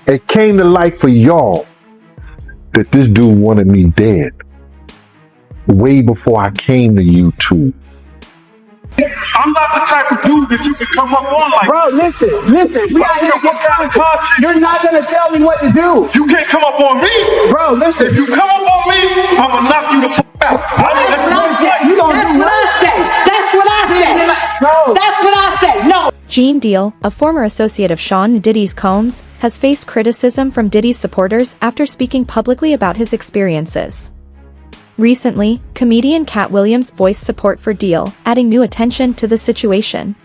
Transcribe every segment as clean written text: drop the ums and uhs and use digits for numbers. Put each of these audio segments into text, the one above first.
It came to light for y'all that this dude wanted me dead way before I came to YouTube. I'm not the type of dude that you can come up on like. Bro, listen. We out here what kind of content? You're not gonna tell me what to do. You can't come up on me. Bro, listen. If you come up on me, I'm gonna knock you the fuck out. That's what I say. You don't do what? That's what I say. Bro. That's what I say. No. Gene Deal, a former associate of Sean Diddy's Combs, has faced criticism from Diddy's supporters after speaking publicly about his experiences. Recently, comedian Katt Williams voiced support for Deal, adding new attention to the situation.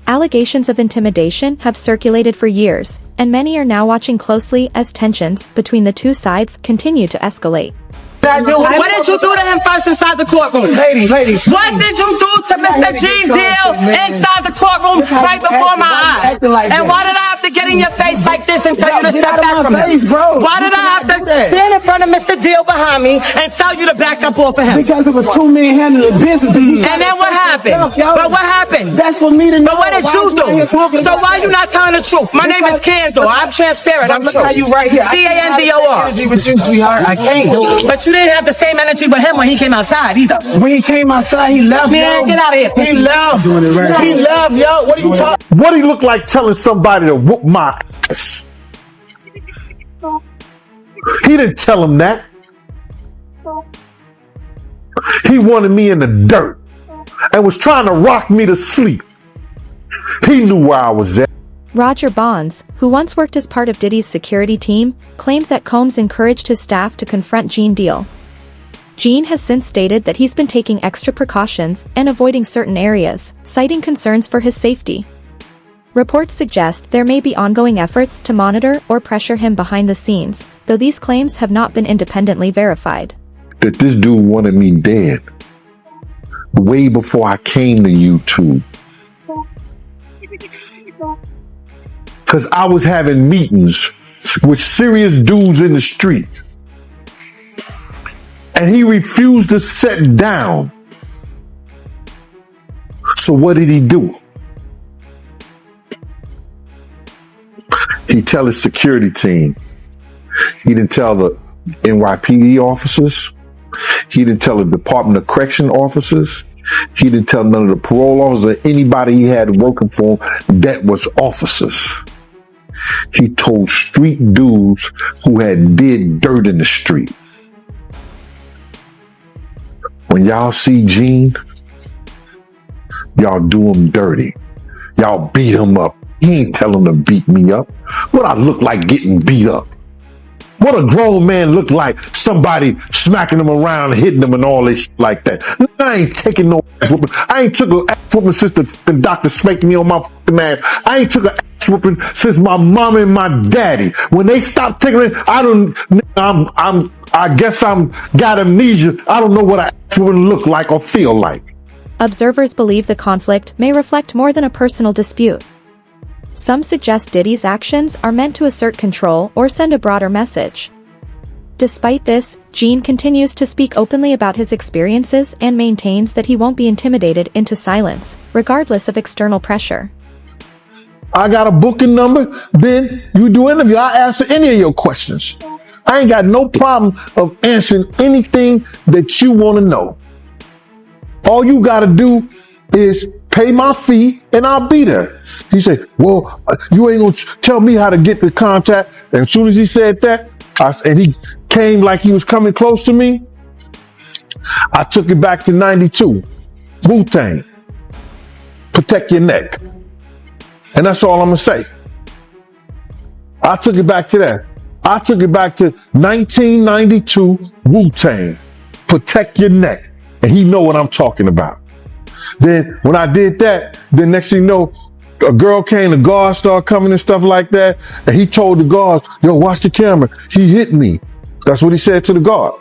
Allegations of intimidation have circulated for years, and many are now watching closely as tensions between the two sides continue to escalate. What did you do to him first inside the courtroom? Lady. What did you do to Mr. Gene Deal inside the courtroom right before my eyes? And why did I have to get in your face like this and tell you to step back from him? Why did I have to stand in front of Mr. Deal behind me and tell you to back up off of him? Because it was 2 men handling business. And then what happened? But what happened? That's for me to know. But what did you do? So why are you not telling the truth? My name is Candor. I'm transparent. I'm true. You right here. Candor. With you, sweetheart. I can't. But you didn't have the same energy with him when he came outside either. When he came outside, he left. Man, get out of here. He left. He left, yo. What are you talking? What he look like telling somebody to whoop my ass? He didn't tell him that. He wanted me in the dirt and was trying to rock me to sleep. He knew where I was at. Roger Bonds, who once worked as part of Diddy's security team, claimed that Combs encouraged his staff to confront Gene Deal. Gene has since stated that he's been taking extra precautions and avoiding certain areas, citing concerns for his safety. Reports suggest there may be ongoing efforts to monitor or pressure him behind the scenes, though these claims have not been independently verified. That this dude wanted me dead way before I came to YouTube. Because I was having meetings with serious dudes in the street. And he refused to sit down. So what did he do? He tell his security team. He didn't tell the NYPD officers. He didn't tell the Department of Correction officers. He didn't tell none of the parole officers or anybody he had working for him that was officers. He told street dudes who had did dirt in the street. When y'all see Gene, y'all do him dirty. Y'all beat him up. He ain't tell him to beat me up. What I look like getting beat up? What a grown man look like? Somebody smacking him around, hitting him and all this shit like that. I ain't taking no ass whooping. I ain't took an ass whooping since the doctor spanked me on my fucking ass. I ain't took an ass whooping since my mom and my daddy. When they stopped taking it, I guess I'm got amnesia. I don't know what an ass whooping look like or feel like. Observers believe the conflict may reflect more than a personal dispute. Some suggest Diddy's actions are meant to assert control or send a broader message. Despite this, Gene continues to speak openly about his experiences and maintains that he won't be intimidated into silence, regardless of external pressure. I got a booking number, then you do interview. I answer any of your questions. I ain't got no problem of answering anything that you want to know. All you got to do is pay my fee and I'll be there. He said, well, you ain't going to tell me how to get the contact. And as soon as he said that, and he came like he was coming close to me, I took it back to 92. Wu-Tang. Protect your neck. And that's all I'm going to say. I took it back to that. I took it back to 1992 Wu-Tang. Protect your neck. And he know what I'm talking about. Then when I did that, then next thing you know, a girl came, the guards started coming and stuff like that. And he told the guards, yo, watch the camera. He hit me. That's what he said to the guard.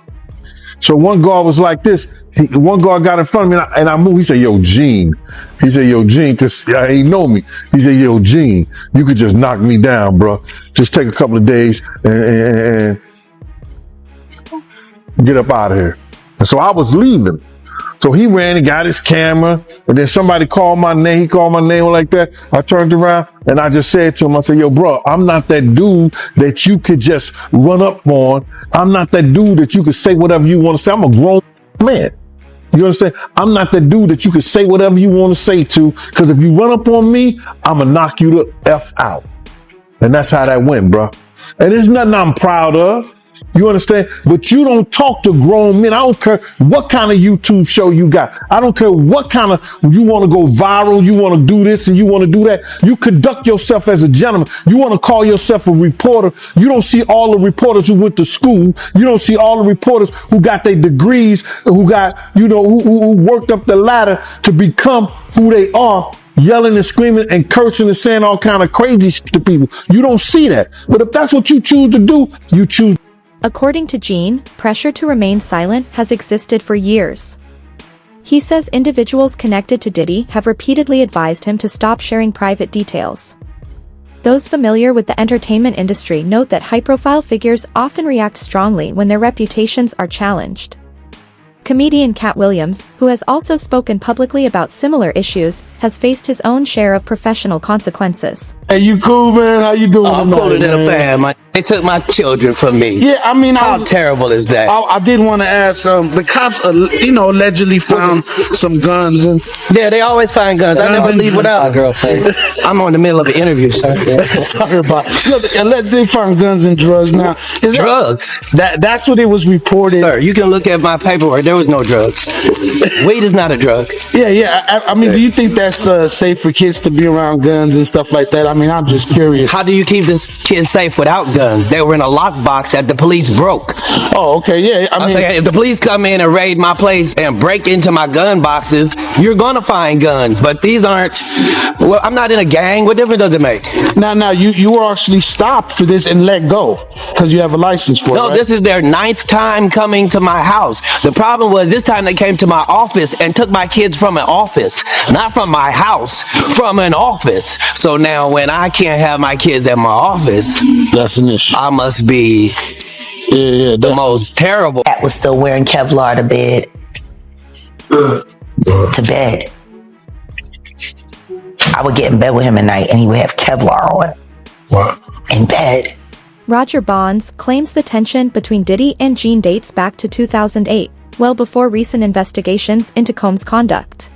So one guard was like this. One guard got in front of me and I moved. He said, yo, Gene. He said, yo, Gene, because he know me. He said, yo, Gene, you could just knock me down, bro. Just take a couple of days and get up out of here. And so I was leaving. So he ran and got his camera, and then somebody called my name. He called my name like that. I turned around and I just said to him, I said, yo, bro, I'm not that dude that you could just run up on. I'm not that dude that you could say whatever you want to say. I'm a grown man. You understand? I'm not that dude that you could say whatever you want to say to, because if you run up on me, I'm going to knock you the F out. And that's how that went, bro. And there's nothing I'm proud of. You understand? But you don't talk to grown men. I don't care what kind of YouTube show you got. I don't care what kind of, you want to go viral, you want to do this and you want to do that. You conduct yourself as a gentleman. You want to call yourself a reporter. You don't see all the reporters who went to school. You don't see all the reporters who got their degrees, who got, who worked up the ladder to become who they are, yelling and screaming and cursing and saying all kind of crazy shit to people. You don't see that. But if that's what you choose to do, you choose. According to Gene, pressure to remain silent has existed for years. He says individuals connected to Diddy have repeatedly advised him to stop sharing private details. Those familiar with the entertainment industry note that high-profile figures often react strongly when their reputations are challenged. Comedian Katt Williams, who has also spoken publicly about similar issues, has faced his own share of professional consequences. Hey, you cool, man? How you doing? I'm cooler than a fan. They took my children from me. Yeah, I mean, how terrible is that? I did want to ask. The cops, allegedly found some guns, and yeah, they always find guns. I never leave without my girlfriend. I'm on the middle of an interview, sir. Sorry about. They found guns and drugs. Now, drugs? That's what it was reported. Sir, you can look at my paperwork. There was no drugs. Weed is not a drug. Yeah. I mean, do you think that's safe for kids to be around guns and stuff like that? I mean, I'm just curious. How do you keep this kid safe without guns? They were in a lockbox that the police broke. Oh, okay, yeah. I mean, saying, if the police come in and raid my place and break into my gun boxes, you're gonna find guns. But these aren't. Well, I'm not in a gang. What difference does it make? Now, you were actually stopped for this and let go because you have a license for it. No, right? This is their 9th time coming to my house. The problem was this time they came to my office and took my kids from an office, not from my house, from an office. So now when I can't have my kids at my office, that's an issue. I must be the most terrible. Katt was still wearing Kevlar to bed. To bed. I would get in bed with him at night and he would have Kevlar on. What? In bed. Roger Bonds claims the tension between Diddy and Gene dates back to 2008, well before recent investigations into Combs' conduct.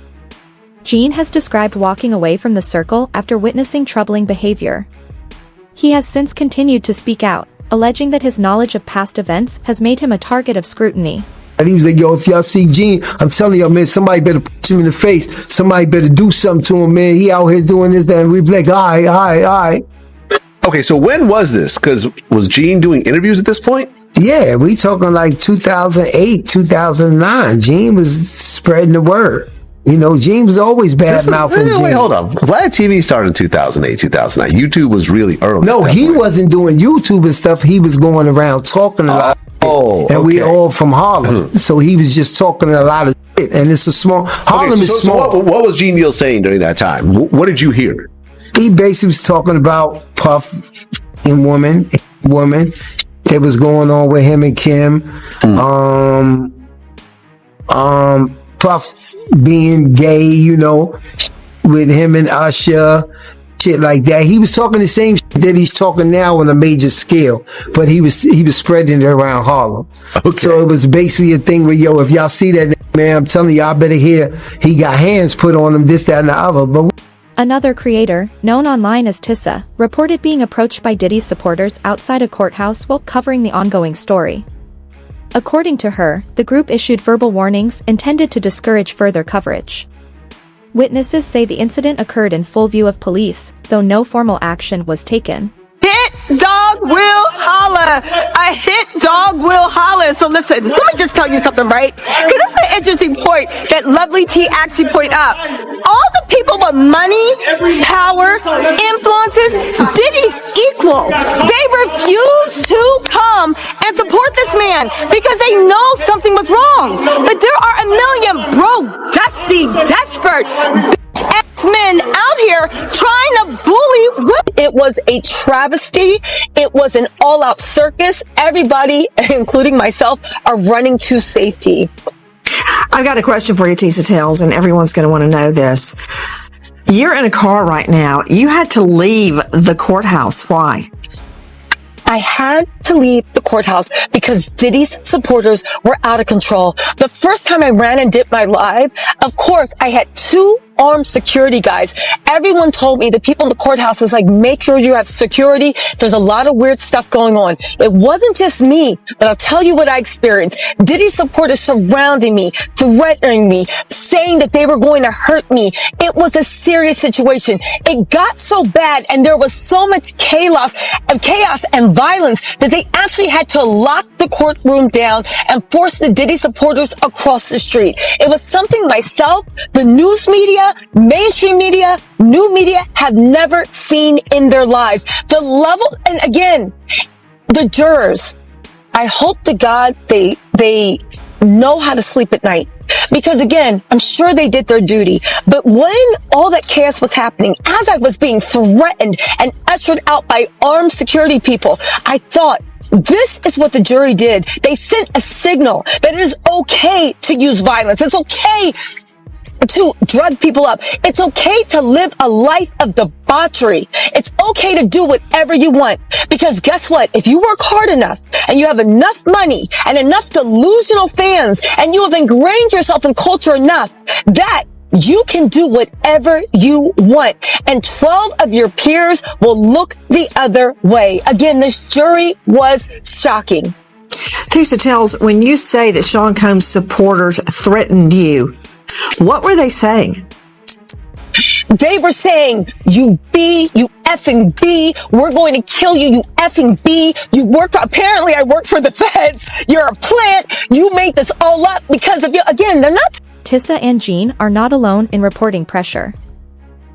Gene has described walking away from the circle after witnessing troubling behavior. He has since continued to speak out, alleging that his knowledge of past events has made him a target of scrutiny. And he was like, yo, if y'all see Gene, I'm telling y'all, man, somebody better punch him in the face. Somebody better do something to him, man. He out here doing this, that. And we'd be like, all right. Okay, so when was this? Because was Gene doing interviews at this point? Yeah, we talking like 2008, 2009. Gene was spreading the word. Gene was always bad-mouthing Gene. Wait, hold on. Vlad TV started in 2008, 2009. YouTube was really early. No, he wasn't doing YouTube and stuff. He was going around talking a lot. And we all from Harlem. So he was just talking a lot of shit. And it's a small, Harlem is small. So what was Gene Deal saying during that time? What did you hear? He basically was talking about Puff and woman that was going on with him and Kim. Puff being gay, with him and Usher, shit like that. He was talking the same shit that he's talking now on a major scale, but he was spreading it around Harlem. Okay. So it was basically a thing where, if y'all see that, man, I'm telling y'all better hear he got hands put on him, this, that, and the other. But another creator, known online as Tissa, reported being approached by Diddy's supporters outside a courthouse while covering the ongoing story. According to her, the group issued verbal warnings intended to discourage further coverage. Witnesses say the incident occurred in full view of police, though no formal action was taken. Hit dog will holler. A hit dog will holler. So listen, let me just tell you something, right? Because this is an interesting point that Lovely T actually point out. All the people with money, power, influences, Diddy's equal. They refuse to come and support this man because they know something was wrong. But there are a million broke, dusty, desperate men out here trying to bully women. It was a travesty. It was an all-out circus. Everybody, including myself, are running to safety. I've got a question for you, Tisa Tells, and everyone's going to want to know this. You're in a car right now. You had to leave the courthouse. Why? I had to leave the courthouse because Diddy's supporters were out of control. The first time I ran and did my live, of course, I had 2 armed security guys. Everyone told me, the people in the courthouse is like, make sure you have security. There's a lot of weird stuff going on. It wasn't just me, but I'll tell you what I experienced. Diddy's supporters surrounding me, threatening me, saying that they were going to hurt me. It was a serious situation. It got so bad and there was so much chaos and violence that they actually had to lock the courtroom down and force the Diddy supporters across the street. It was something myself, the news media, mainstream media, new media have never seen in their lives. The level, and again, the jurors, I hope to God they know how to sleep at night. Because again, I'm sure they did their duty. But when all that chaos was happening, as I was being threatened and ushered out by armed security people, I thought, this is what the jury did. They sent a signal that it is okay to use violence. It's okay to drug people up. It's okay to live a life of debauchery. It's okay to do whatever you want. Because guess what? If you work hard enough and you have enough money and enough delusional fans and you have ingrained yourself in culture enough that you can do whatever you want. And 12 of your peers will look the other way. Again, this jury was shocking. Tisa Tells, when you say that Sean Combs supporters threatened you, what were they saying? They were saying, you effing B, we're going to kill you, you effing B. Apparently I work for the feds. You're a plant. You made this all up because of you. Again, they're not. Tissa and Jean are not alone in reporting pressure.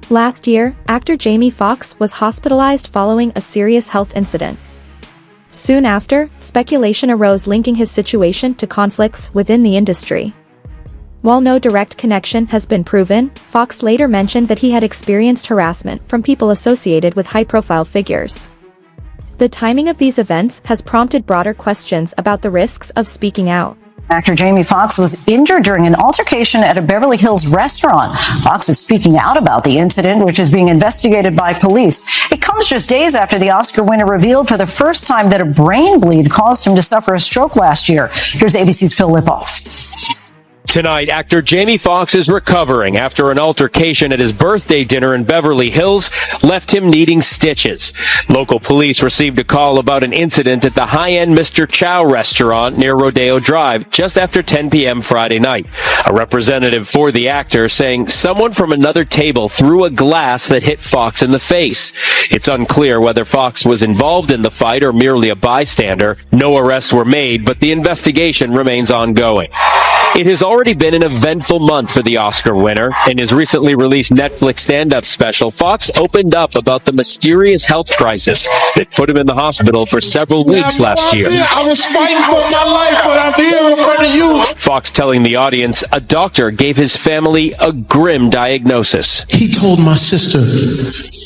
Last year, actor Jamie Foxx was hospitalized following a serious health incident. Soon after, speculation arose linking his situation to conflicts within the industry. While no direct connection has been proven, Fox later mentioned that he had experienced harassment from people associated with high-profile figures. The timing of these events has prompted broader questions about the risks of speaking out. Actor Jamie Foxx was injured during an altercation at a Beverly Hills restaurant. Foxx is speaking out about the incident, which is being investigated by police. It comes just days after the Oscar winner revealed for the first time that a brain bleed caused him to suffer a stroke last year. Here's ABC's Phil Lipoff. Tonight, actor Jamie Foxx is recovering after an altercation at his birthday dinner in Beverly Hills left him needing stitches. Local police received a call about an incident at the high-end Mr. Chow restaurant near Rodeo Drive just after 10 p.m. Friday night. A representative for the actor saying someone from another table threw a glass that hit Foxx in the face. It's unclear whether Foxx was involved in the fight or merely a bystander. No arrests were made, but the investigation remains ongoing. It has already been an eventful month for the Oscar winner. In his recently released Netflix stand-up special, Foxx opened up about the mysterious health crisis that put him in the hospital for several weeks last year. I was fighting for my life, but I'm here in front of you. Foxx telling the audience a doctor gave his family a grim diagnosis. He told my sister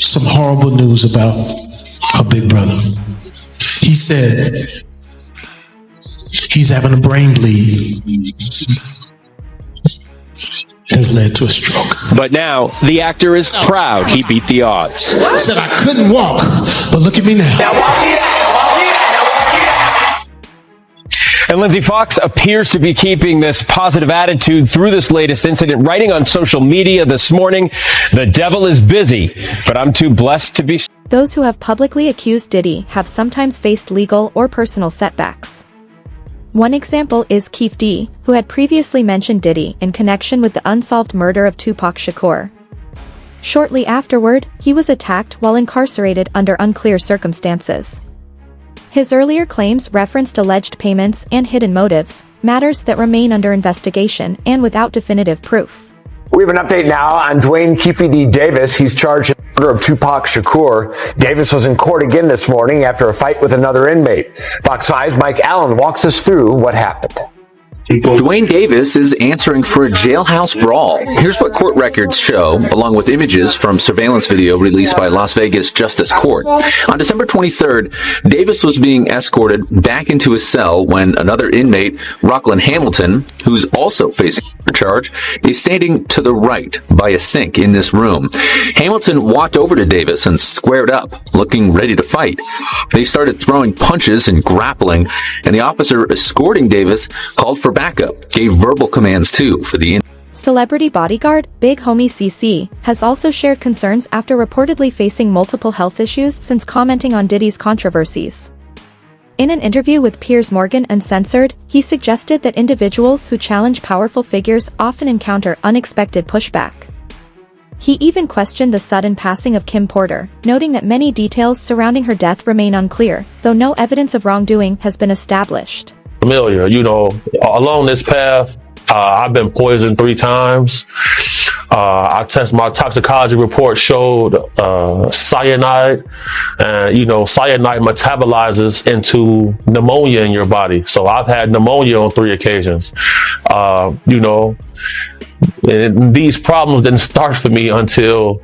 some horrible news about her big brother. He said he's having a brain bleed. Has led to a stroke. But now, the actor is proud he beat the odds. I said I couldn't walk, but look at me now. And Lindsay, Foxx appears to be keeping this positive attitude through this latest incident, writing on social media this morning, "The devil is busy, but I'm too blessed to be..." Those who have publicly accused Diddy have sometimes faced legal or personal setbacks. One example is Keefe D, who had previously mentioned Diddy in connection with the unsolved murder of Tupac Shakur. Shortly afterward, he was attacked while incarcerated under unclear circumstances. His earlier claims referenced alleged payments and hidden motives, matters that remain under investigation and without definitive proof. We have an update now on Dwayne Keefe D. Davis. He's charged in the murder of Tupac Shakur. Davis was in court again this morning after a fight with another inmate. Fox 5's Mike Allen walks us through what happened. Dwayne Davis is answering for a jailhouse brawl. Here's what court records show, along with images from surveillance video released by Las Vegas Justice Court. On December 23rd, Davis was being escorted back into his cell when another inmate, Rockland Hamilton, who's also facing a charge, is standing to the right by a sink in this room. Hamilton walked over to Davis and squared up, looking ready to fight. They started throwing punches and grappling, and the officer escorting Davis called for backup, gave verbal commands too for the Celebrity bodyguard, Big Homie CC, has also shared concerns after reportedly facing multiple health issues since commenting on Diddy's controversies. In an interview with Piers Morgan Uncensored, he suggested that individuals who challenge powerful figures often encounter unexpected pushback. He even questioned the sudden passing of Kim Porter, noting that many details surrounding her death remain unclear, though no evidence of wrongdoing has been established. Familiar, along this path, I've been poisoned 3 times. My toxicology report showed cyanide, and cyanide metabolizes into pneumonia in your body. So I've had pneumonia on 3 occasions. And these problems didn't start for me until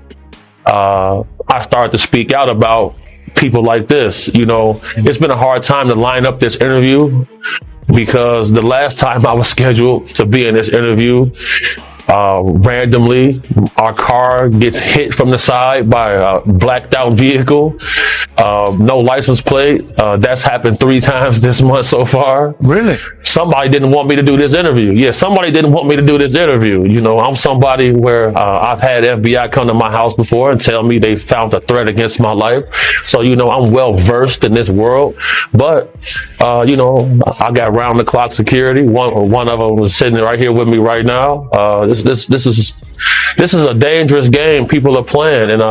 I started to speak out about people like this. It's been a hard time to line up this interview because the last time I was scheduled to be in this interview, randomly, our car gets hit from the side by a blacked out vehicle, no license plate. That's happened 3 times this month so far. Really? Somebody didn't want me to do this interview. Yeah, somebody didn't want me to do this interview. I'm somebody where I've had FBI come to my house before and tell me they found a threat against my life. So, I'm well versed in this world. But, I got round the clock security. One of them was sitting right here with me right now. This is a dangerous game people are playing, and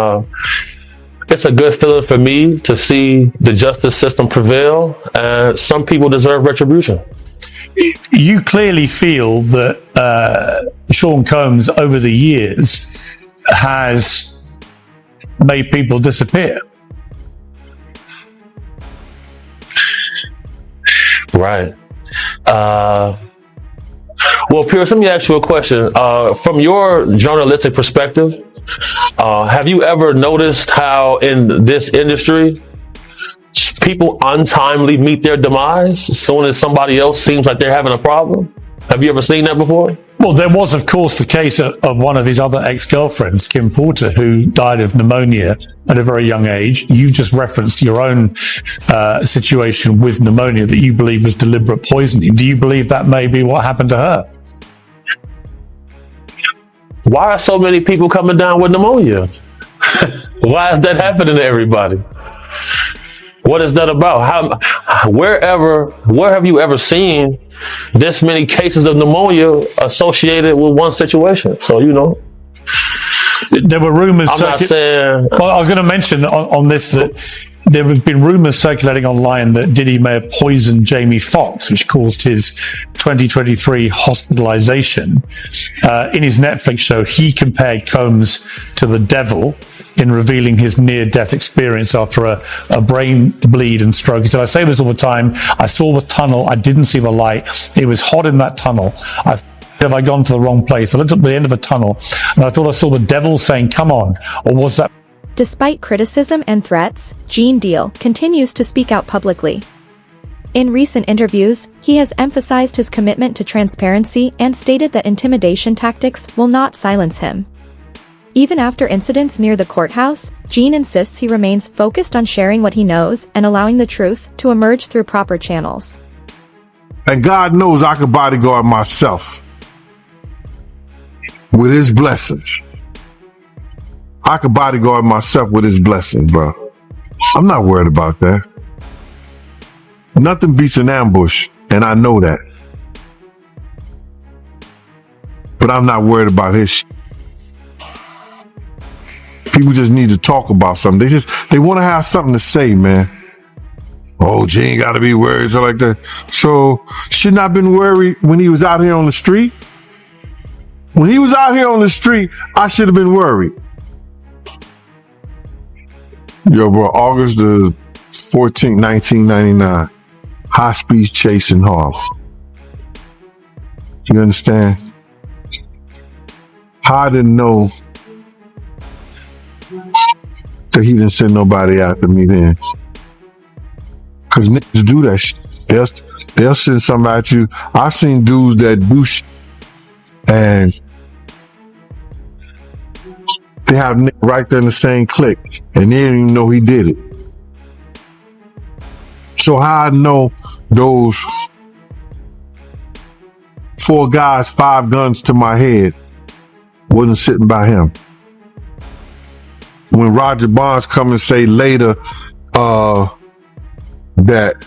it's a good feeling for me to see the justice system prevail, and some people deserve retribution. You clearly feel that Sean Combs over the years has made people disappear. Right. Well, Pierce, let me ask you a question. From your journalistic perspective, have you ever noticed how in this industry, people untimely meet their demise as soon as somebody else seems like they're having a problem? Have you ever seen that before? Well, there was, of course, the case of one of his other ex-girlfriends, Kim Porter, who died of pneumonia at a very young age. You just referenced your own situation with pneumonia that you believe was deliberate poisoning. Do you believe that may be what happened to her? Why are so many people coming down with pneumonia? Why is that happening to everybody? What is that about? Where have you ever seen this many cases of pneumonia associated with one situation? So, there were rumors. I'm not saying. Well, I was going to mention on this that there have been rumors circulating online that Diddy may have poisoned Jamie Foxx, which caused his 2023 hospitalization. In his Netflix show, he compared Combs to the devil in revealing his near-death experience after a brain bleed and stroke. He said, I say this all the time. I saw the tunnel. I didn't see the light. It was hot in that tunnel. Have I gone to the wrong place? I looked at the end of the tunnel and I thought I saw the devil saying, come on. Or was that? Despite criticism and threats, Gene Deal continues to speak out publicly. In recent interviews, he has emphasized his commitment to transparency and stated that intimidation tactics will not silence him. Even after incidents near the courthouse, Gene insists he remains focused on sharing what he knows and allowing the truth to emerge through proper channels. And God knows I could bodyguard myself with his blessings. I could bodyguard myself with his blessings, bro. I'm not worried about that. Nothing beats an ambush, and I know that. But I'm not worried about his shit. People just need to talk about something. They want to have something to say, man. Oh, Gene got to be worried, so like that. So, shouldn't I have been worried when he was out here on the street? When he was out here on the street, I should have been worried. Yo, bro, August the 14th, 1999. High speed chase in Harlem. You understand? I didn't know that he didn't send nobody after me then. Cause niggas do that shit. They'll send somebody at you. I've seen dudes that do shit and they have niggas right there in the same clique and they didn't even know he did it. So how I know those 4 guys, 5 guns to my head wasn't sitting by him. When Roger Bonds come and say later that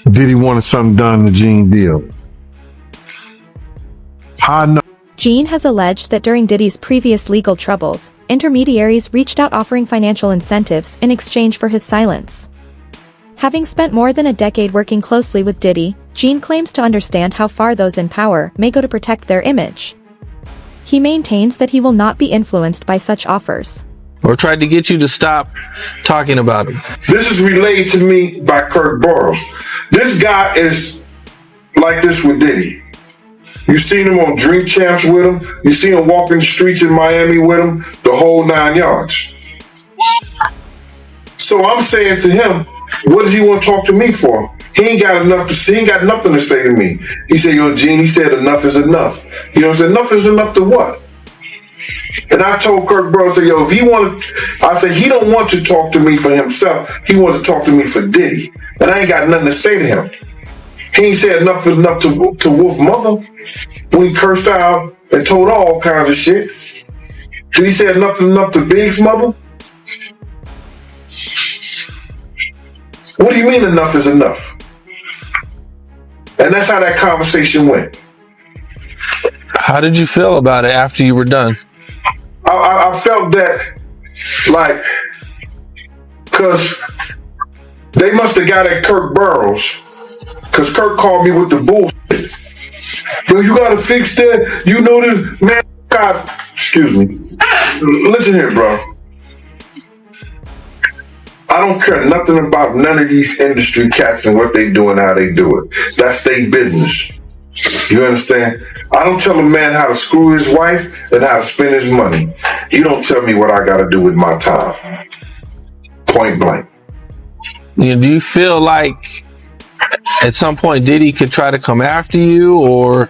Diddy wanted something done to Gene Deal. I know. Gene has alleged that during Diddy's previous legal troubles, intermediaries reached out offering financial incentives in exchange for his silence. Having spent more than a decade working closely with Diddy, Gene claims to understand how far those in power may go to protect their image. He maintains that he will not be influenced by such offers. Or tried to get you to stop talking about him. This is relayed to me by Kirk Burrows. This guy is like this with Diddy. You seen him on Drink Champs with him. You see him walking the streets in Miami with him. The whole 9 yards. So I'm saying to him, what does he want to talk to me for? He ain't got enough to say. He ain't got nothing to say to me. He said, yo, Gene, he said enough is enough. You know what I'm saying? Enough is enough to what? And I told Kirk Burrows, yo, if he wanted, I said, he don't want to talk to me for himself. He wants to talk to me for Diddy. And I ain't got nothing to say to him. He ain't said enough is enough to Wolf Mother when he cursed out and told her all kinds of shit. Did he say enough is enough to Big's mother? What do you mean enough is enough? And that's how that conversation went. How did you feel about it after you were done? I felt that, like, because they must have got at Kirk Burrows, because Kirk called me with the bullshit. Yo, you gotta fix that. You know this, man. God, excuse me. Listen here, bro. I don't care nothing about none of these industry cats and what they do and how they do it. That's their business. You understand? I don't tell a man how to screw his wife and how to spend his money. You don't tell me what I got to do with my time. Point blank. Do you feel like at some point Diddy could try to come after you or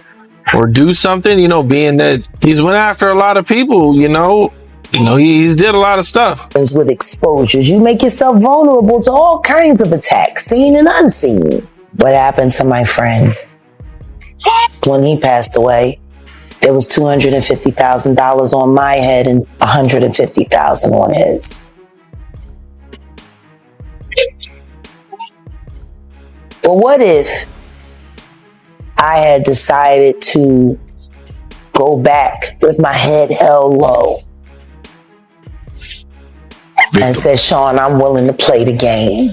do something? You know, being that he's went after a lot of people. He's did a lot of stuff. With exposures, you make yourself vulnerable to all kinds of attacks, seen and unseen. What happened to my friend? When he passed away, there was $250,000 on my head and $150,000 on his. But what if I had decided to go back with my head held low and said, Sean, I'm willing to play the game,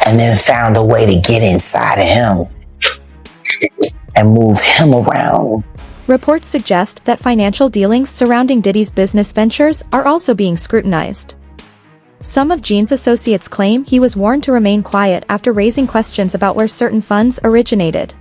and then found a way to get inside of him and move him around? Reports suggest that financial dealings surrounding Diddy's business ventures are also being scrutinized. Some of Gene's associates claim he was warned to remain quiet after raising questions about where certain funds originated.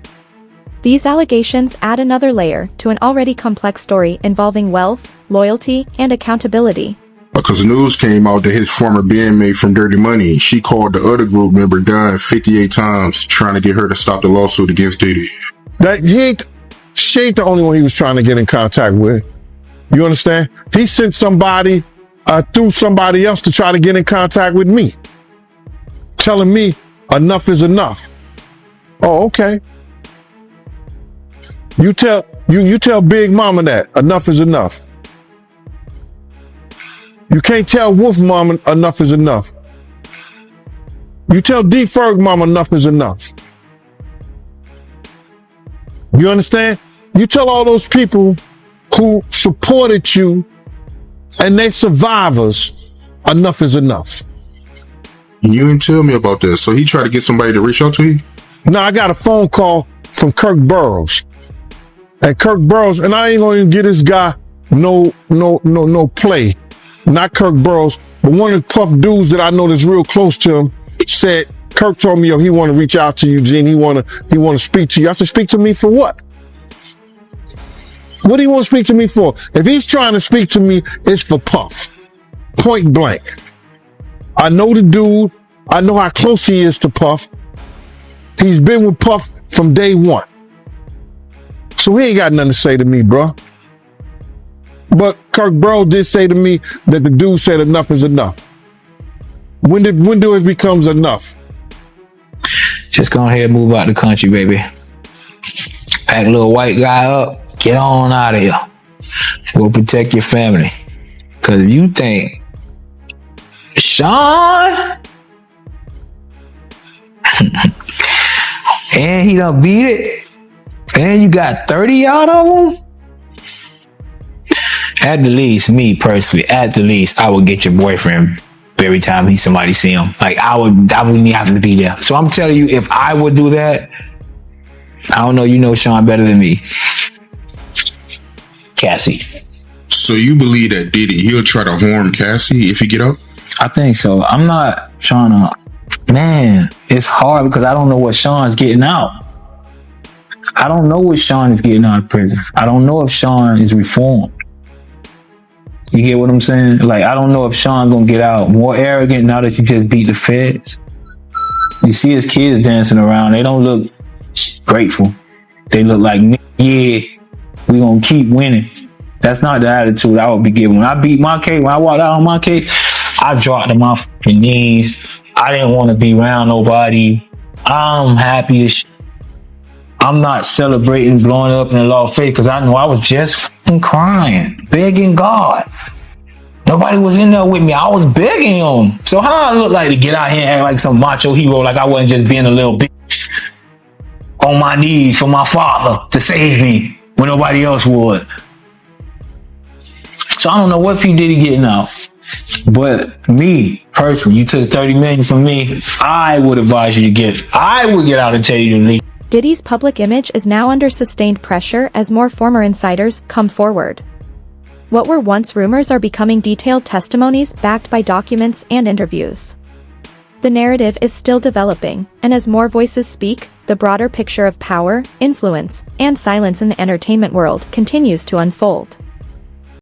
These allegations add another layer to an already complex story involving wealth, loyalty, and accountability. Because news came out that his former bandmate from Dirty Money, she called the other group member Dunn 58 times trying to get her to stop the lawsuit against Diddy. She ain't the only one he was trying to get in contact with. You understand? He sent somebody through somebody else to try to get in contact with me, telling me enough is enough. Oh, okay. You tell Big Mama that enough is enough. You can't tell Wolf Mama enough is enough. You tell D Ferg Mama enough is enough. You understand? You tell all those people who supported you and they survivors enough is enough. You didn't tell me about that. So he tried to get somebody to reach out to you? No, I got a phone call from Kirk Burrows. And Kirk Burrows, and I ain't gonna get this guy no play. Not Kirk Burrows, but one of the tough dudes that I know that's real close to him said Kirk told me, yo, he want to reach out to you, Gene. He want to speak to you. I said, speak to me for what? What do you want to speak to me for? If he's trying to speak to me, it's for Puff. Point blank. I know the dude. I know how close he is to Puff. He's been with Puff from day one. So he ain't got nothing to say to me, bro. But Kirk Bro did say to me that the dude said enough is enough. When do it becomes enough? Just go ahead and move out the country, baby. Pack a little white guy up. Get on out of here. Go protect your family. Because if you think Sean and he done beat it and you got 30 out of him, at the least, me personally, at the least, I would get your boyfriend every time somebody see him. Like I wouldn't have to be there. So I'm telling you, if I would do that, I don't know, you know Sean better than me. Cassie. So you believe that Diddy, he'll try to harm Cassie if he get up? I think so. I'm not trying to, man, it's hard because I don't know what Sean's getting out. I don't know what Sean is getting out of prison. I don't know if Sean is reformed. You get what I'm saying? Like, I don't know if Sean gonna get out more arrogant now that you just beat the feds. You see his kids dancing around. They don't look grateful. They look like, yeah, we gonna keep winning. That's not the attitude I would be giving. When I beat my case, when I walked out on my case, I dropped to my fucking knees. I didn't want to be around nobody. I'm happy as shit. I'm not celebrating blowing up in the law face because I know I was just fucking crying, begging God. Nobody was in there with me. I was begging him. So how I look like to get out here and act like some macho hero, like I wasn't just being a little bitch on my knees for my father to save me when nobody else would. So I don't know what P. Diddy getting out. But me, personally, you took 30 million from me, I would advise you to get, I would get out and tell you to leave. Diddy's public image is now under sustained pressure as more former insiders come forward. What were once rumors are becoming detailed testimonies backed by documents and interviews. The narrative is still developing, and as more voices speak, the broader picture of power, influence, and silence in the entertainment world continues to unfold.